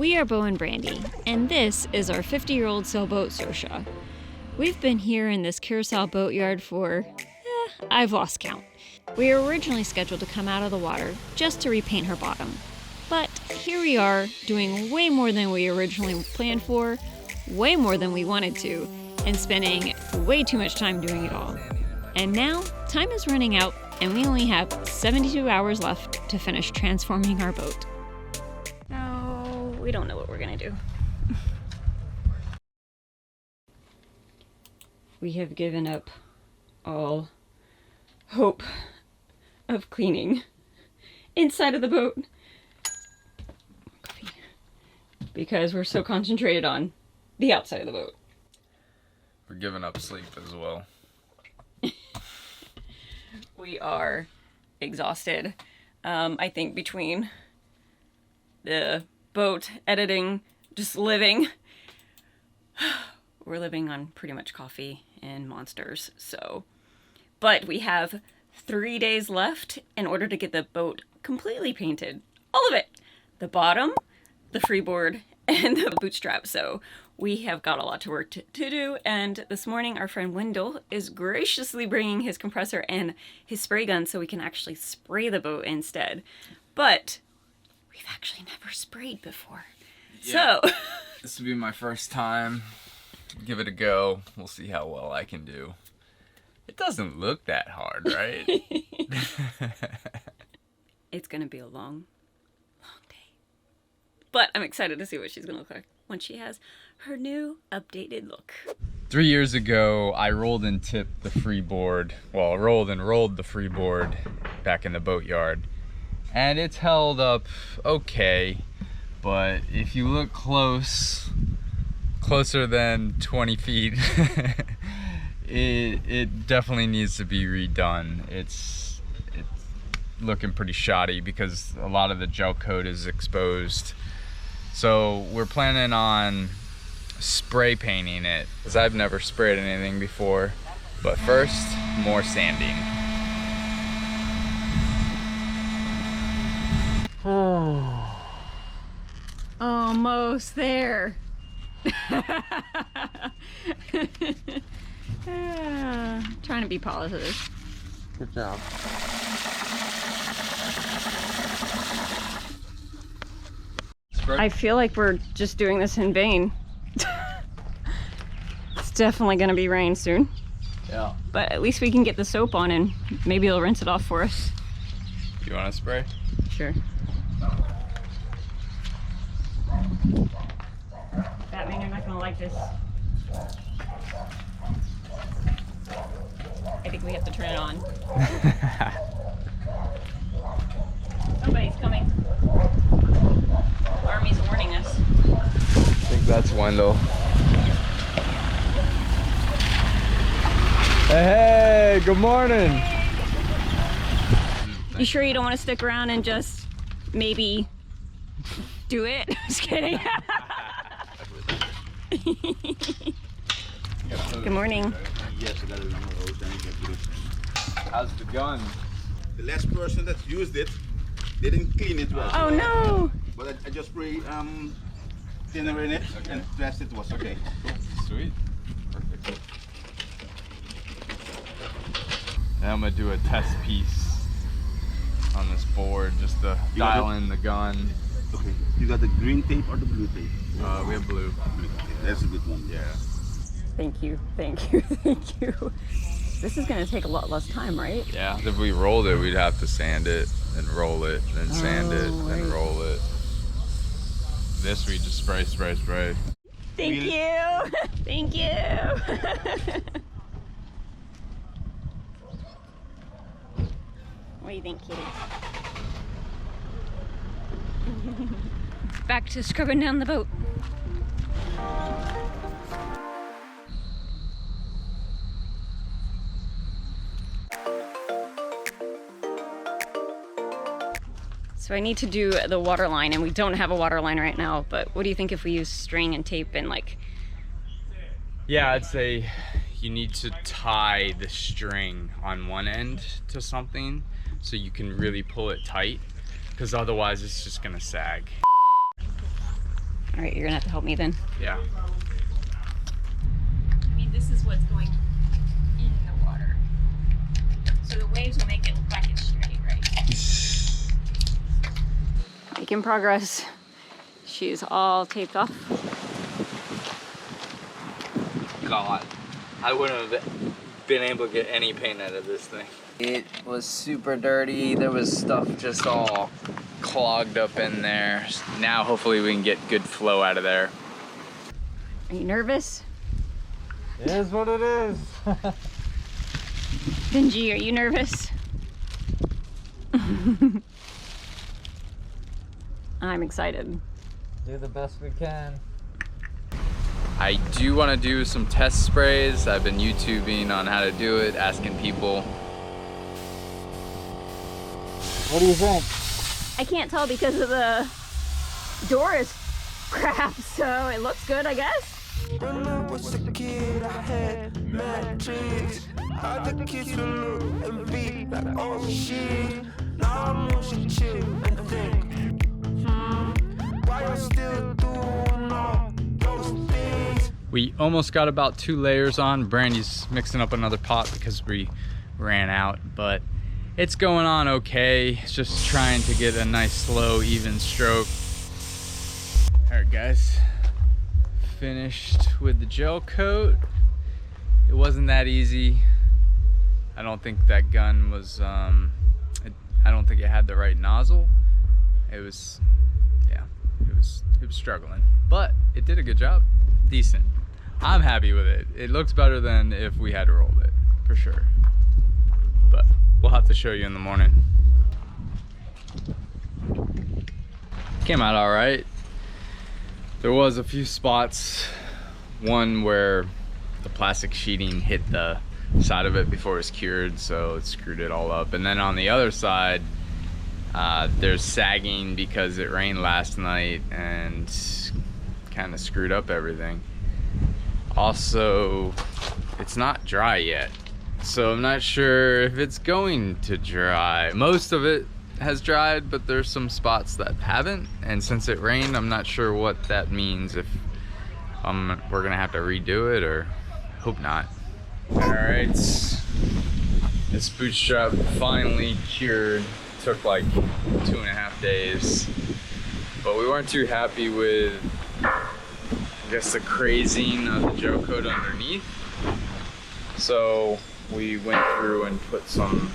We are Beau and Brandy, and this is our 50-year-old sailboat, Sersha. We've been here in this carousel boatyard for, I've lost count. We were originally scheduled to come out of the water just to repaint her bottom. But here we are, doing way more than we originally planned for, way more than we wanted to, and spending way too much time doing it all. And now, time is running out, and we only have 72 hours left to finish transforming our boat. No, we don't know what we're gonna do. We have given up all hope of cleaning inside of the boat because we're so concentrated on the outside of the boat. We're giving up sleep as well. We are exhausted. I think between the boat, editing, just living, we're living on pretty much coffee and Monsters, so. But we have 3 days left in order to get the boat completely painted. All of it. The bottom, the freeboard, and the bootstrap. So we have got a lot to work to do, and this morning our friend Wendell is graciously bringing his compressor and his spray gun so we can actually spray the boat instead. But we've actually never sprayed before. Yeah. So this will be my first time. Give it a go. We'll see how well I can do. It doesn't look that hard, right? It's gonna be a long day. But I'm excited to see what she's gonna look like when she has her new updated look. 3 years ago, I rolled and tipped the freeboard. Well, rolled and rolled the freeboard back in the boatyard. And it's held up okay. But if you look closer than 20 feet, it definitely needs to be redone. It's looking pretty shoddy because a lot of the gel coat is exposed. So we're planning on spray painting it because I've never sprayed anything before. But first, more sanding. Almost there. Trying to be positive. Good job. I feel like we're just doing this in vain. It's definitely gonna be rain soon. Yeah. But at least we can get the soap on and maybe it'll rinse it off for us. You want to spray? Sure. Batman, you're not gonna like this. I think we have to turn it on. Somebody's coming. Army's warning us. I think that's Wendell. Hey, good morning. You sure you don't want to stick around and just maybe do it? Just kidding. Good morning. Yes, I got it. How's the gun? The last person that used it didn't clean it well. Oh no! But I just sprayed thinner in it and the rest it was okay. Sweet. Perfect. Now I'm gonna do a test piece on this board just to dial in the gun. Okay. You got the green tape or the blue tape? We have blue. Okay, that's a good one. Yeah. Thank you, thank you, thank you. This is gonna take a lot less time, right? Yeah. If we rolled it, we'd have to sand it and roll it, then sand it, right. then roll it. This we just spray, spray, spray. Thank you! Thank you! What do you think, kitty? Back to scrubbing down the boat. So I need to do the water line, and we don't have a water line right now, but what do you think if we use string and tape and like... Yeah, I'd say you need to tie the string on one end to something so you can really pull it tight, because otherwise it's just gonna sag. All right, you're gonna have to help me then. Yeah. I mean, this is what's going in the water. So the waves will make it look like it's straight, right? Making progress. She's all taped off. God, I wouldn't have been able to get any paint out of this thing. It was super dirty. There was stuff just all clogged up in there. Now hopefully we can get good flow out of there. Are you nervous? It is what it is. Benji, are you nervous? I'm excited. Do the best we can. I do want to do some test sprays. I've been YouTubing on how to do it, asking people. What do you think? I can't tell because of the door is crap, so it looks good, I guess. When I was a kid, I had mad dreams. Other kids would look and be like, oh shit. Now I'm motion chill and think, why you still doing all those things? We almost got about 2 layers on. Brandy's mixing up another pot because we ran out, but it's going on okay. It's just trying to get a nice, slow, even stroke. All right, guys. Finished with the gel coat. It wasn't that easy. I don't think that gun was, I don't think it had the right nozzle. It was, yeah, it was struggling, but it did a good job. Decent. I'm happy with it. It looks better than if we had rolled it, for sure. But we'll have to show you in the morning. Came out all right. There was a few spots, one where the plastic sheeting hit the side of it before it was cured, so it screwed it all up. And then on the other side, there's sagging because it rained last night and kind of screwed up everything. Also, it's not dry yet, so I'm not sure if it's going to dry. Most of it has dried, but there's some spots that haven't, and since it rained, I'm not sure what that means, if we're gonna have to redo it, or hope not. All right, this bootstrap finally cured. Took like 2.5 days, but we weren't too happy with, I guess, the crazing of the gel coat underneath, so we went through and put some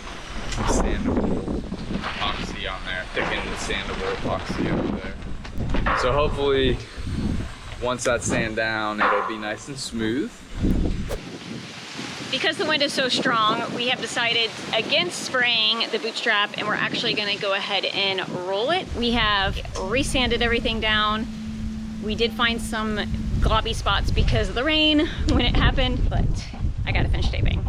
sandable epoxy on there, thickened the sandable epoxy over there. So hopefully once that's sand down, it'll be nice and smooth. Because the wind is so strong, we have decided against spraying the bootstrap, and we're actually gonna go ahead and roll it. We have resanded everything down. We did find some globby spots because of the rain when it happened, but I gotta finish taping.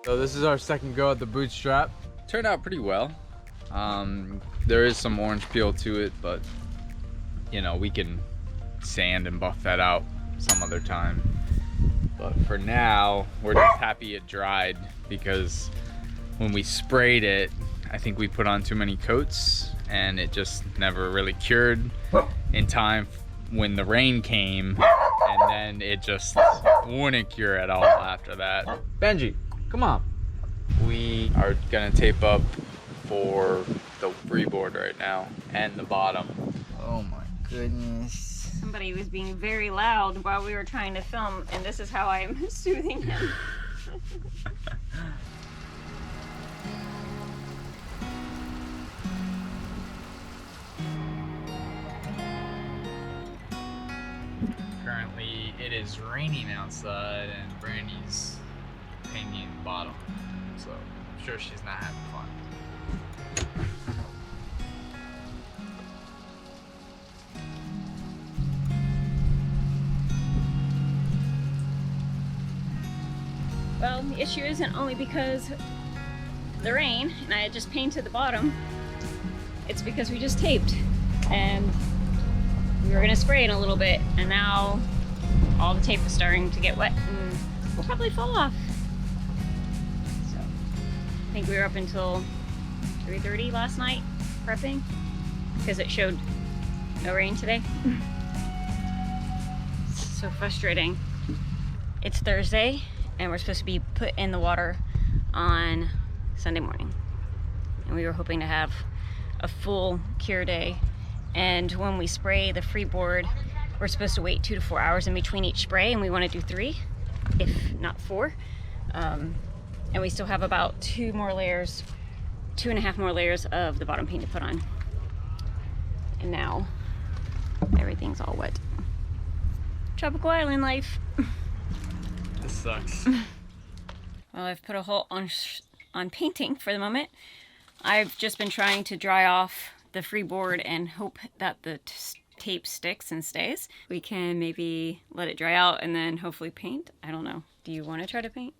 So this is our second go at the bootstrap. Turned out pretty well. There is some orange peel to it, but you know, we can sand and buff that out some other time. But for now, we're just happy it dried, because when we sprayed it, I think we put on too many coats and it just never really cured in time when the rain came, and then it just wouldn't cure at all after that. Benji, come on. We are gonna tape up for the freeboard right now and the bottom. Oh my goodness. Somebody was being very loud while we were trying to film, and this is how I'm soothing him. Currently it is raining outside and Brandy's painting the bottom, so I'm sure she's not having fun. Well, the issue isn't only because of the rain and I had just painted the bottom, it's because we just taped and we were gonna spray in a little bit, and now all the tape is starting to get wet and will probably fall off. So think we were up until 3:30 last night prepping because it showed no rain today. So frustrating. It's Thursday and we're supposed to be put in the water on Sunday morning. And we were hoping to have a full cure day. And when we spray the freeboard, we're supposed to wait 2 to 4 hours in between each spray, and we want to do 3, if not 4. And we still have about 2.5 more layers of the bottom paint to put on. And now everything's all wet. Tropical island life. This sucks. Well, I've put a halt on painting for the moment. I've just been trying to dry off the freeboard and hope that the tape sticks and stays. We can maybe let it dry out and then hopefully paint. I don't know. Do you want to try to paint?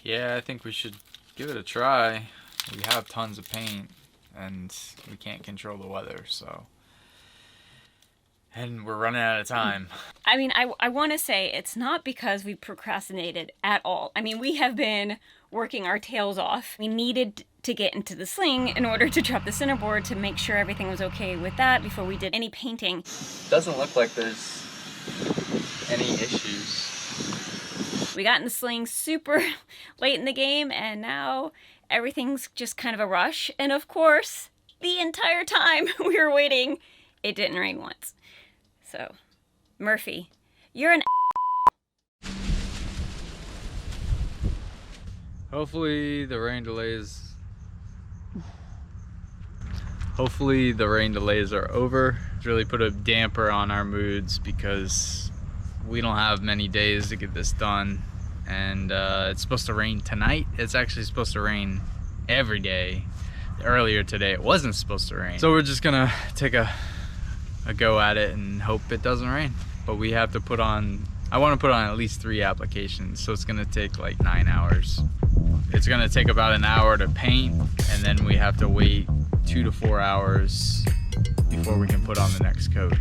Yeah, I think we should give it a try. We have tons of paint and we can't control the weather, so. And we're running out of time. I mean, I want to say it's not because we procrastinated at all. I mean, we have been working our tails off. We needed to get into the sling in order to drop the centerboard to make sure everything was okay with that before we did any painting. Doesn't look like there's any issues. We got in the sling super late in the game and now everything's just kind of a rush. And of course, the entire time we were waiting, it didn't rain once. So, Murphy, you're an Hopefully the rain delays are over. It's really put a damper on our moods because we don't have many days to get this done. And it's supposed to rain tonight. It's actually supposed to rain every day. Earlier today it wasn't supposed to rain. So we're just gonna take a go at it and hope it doesn't rain. But we have to put on, I want to put on at least 3 applications, so it's gonna take like 9 hours. It's gonna take about an hour to paint, and then we have to wait 2 to 4 hours before we can put on the next coat.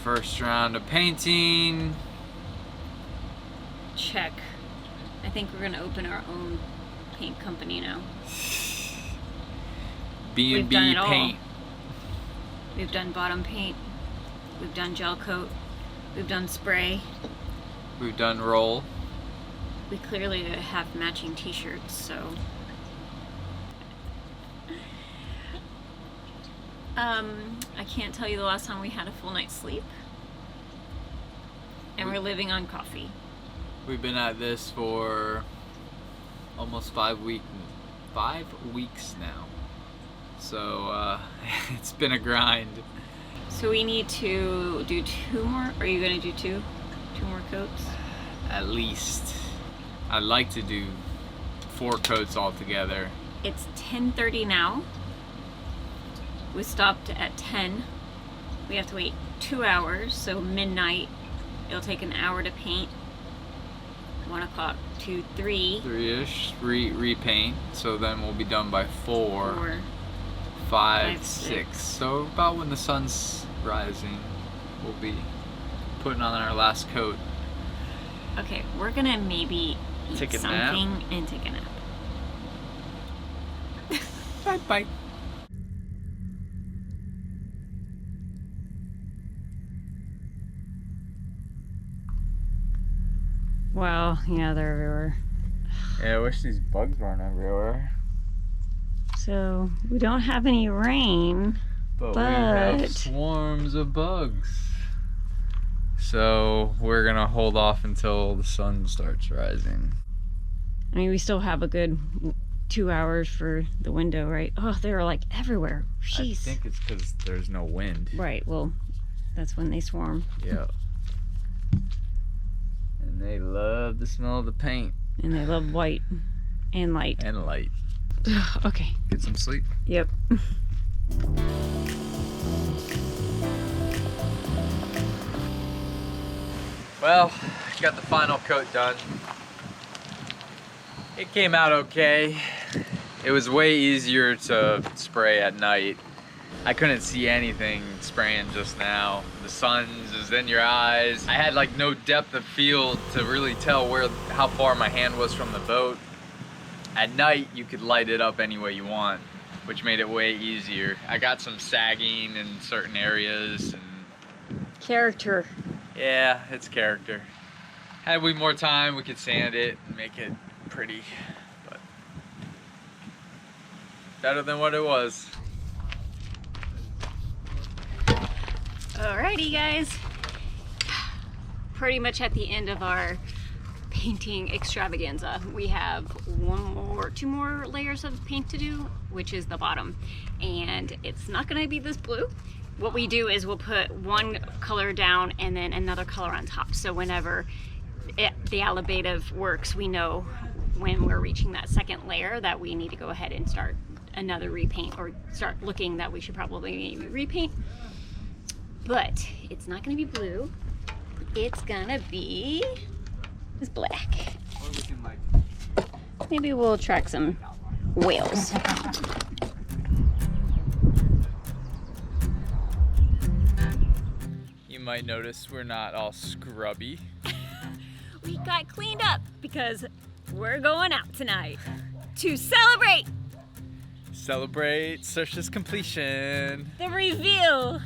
First round of painting. check. I think we're gonna open our own paint company now. B&B paint. We've done bottom paint. We've done gel coat. We've done spray. We've done roll. We clearly have matching t-shirts, so. I can't tell you the last time we had a full night's sleep. And we're living on coffee. We've been at this for almost 5 weeks now. So it's been a grind. So we need to do 2 more. Are you gonna do 2 more coats? At least. I'd like to do 4 coats altogether. It's 10:30 now. We stopped at 10. We have to wait 2 hours, so midnight. It'll take an hour to paint. 1 o'clock to 3. 3-ish, repaint. So then we'll be done by 4. 4, 5, 6. So about when the sun's rising, we'll be putting on our last coat. Okay, we're gonna maybe eat Take a something nap. and take a nap. Bye. Well, yeah, they're everywhere. Yeah, I wish these bugs weren't everywhere. So we don't have any rain, But we have but swarms of bugs. So we're gonna hold off until the sun starts rising. I mean, we still have a good 2 hours for the window, right? Oh, they're like everywhere. Jeez. I think it's because there's no wind. Right, well, that's when they swarm. Yeah. And they love the smell of the paint. And they love white and light. And light. Okay. Get some sleep. Yep. Well, got the final coat done. It came out okay. It was way easier to spray at night. I couldn't see anything spraying just now. The sun is in your eyes. I had like no depth of field to really tell how far my hand was from the boat. At night, you could light it up any way you want, which made it way easier. I got some sagging in certain areas. And Character. yeah, it's character. Had we more time, we could sand it and make it pretty, but better than what it was. Alrighty guys, pretty much at the end of our painting extravaganza. We have two more layers of paint to do, which is the bottom, and it's not going to be this blue. What we do is we'll put one color down and then another color on top, so whenever the alibative works, we know when we're reaching that second layer that we need to go ahead and start another repaint, or start looking that we should probably maybe repaint. But it's not gonna be blue. It's gonna be this black. Maybe we'll attract some whales. You might notice we're not all scrubby. We got cleaned up because we're going out tonight to celebrate Celebrate Saoirse's completion. the reveal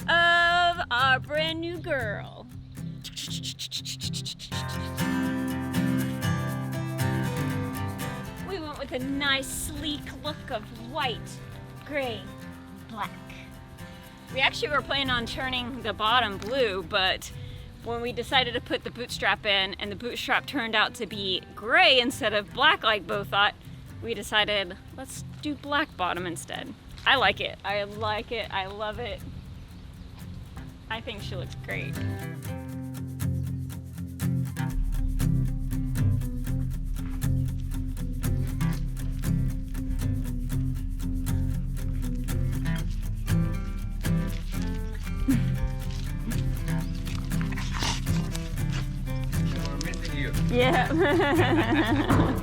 of our brand new girl. We went with a nice sleek look of white, gray, black. We actually were planning on turning the bottom blue, but when we decided to put the bootstrap in and the bootstrap turned out to be gray instead of black like Beau thought, we decided let's do black bottom instead. I like it. I like it. I love it. I think she looks great. We're missing you. Yeah.